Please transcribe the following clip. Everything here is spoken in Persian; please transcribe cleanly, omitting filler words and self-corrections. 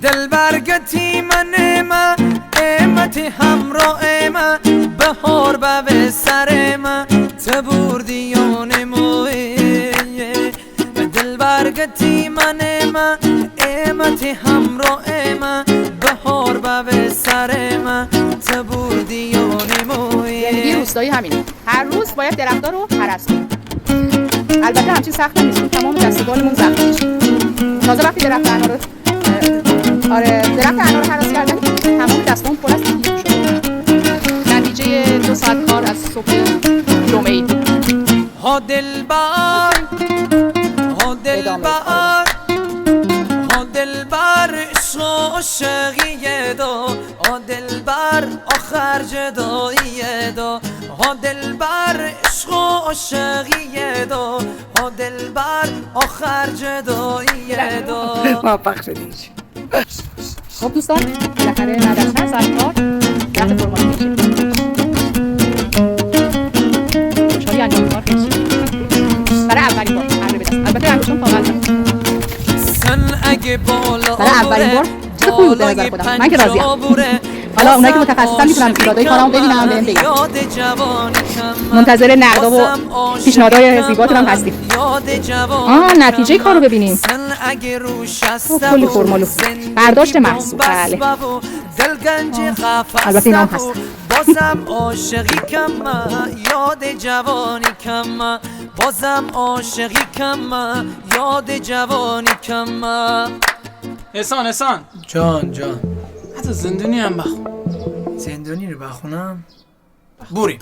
دل برگتی من ما قیمت همراه ما بهار به سر ما تبوردیان مویه دل برگتی من ما قیمت همراه ما بهار به سر ما تبوردیان مویه. زندگی روستایی همینه، هر روز باید درخت‌ها رو هرس کنیم. البته همچین سخت نیست، تمام دست و بالمون زخمی میشه. تازه وقتی درخت انار رو هرس کردن تمام دستام پر از تیک شده. نتیجه 2 ساعت کار از صبح جمعه. ها دلبر ها دلبر ها دلبر عاشقیه دا ها دلبر آخر جداییه دا ها دلبر عاشقیه دا ها دلبر آخر جداییه دا. موفق شدی. خب دوستان، بالاخره بعد از چند ساعت کار درخت فرمال میشه. خوشحالی انجام کار خیلی برای اولین بار اره بدست. البته انگشتم کاغذ برای اولین بار چه خوبی بود به نظر خودم. من که راضیم. حالا اونایی که متخصصن میتونن ایرادای کارامو ببینن بهم بگن. منتظر نقدا و پیشنهادهای زیباتون هم هستیم. نتیجه کارو ببینیم. کلی فرمالو برداشت محصول. بله. البته اینا هم هست. بازم عاشقی کم یاد جوانی کم بازم عاشقی کم یاد جوانی کم. احسان جان حتی زندونی هم بخون. زندونی رو بخونم؟ بریم.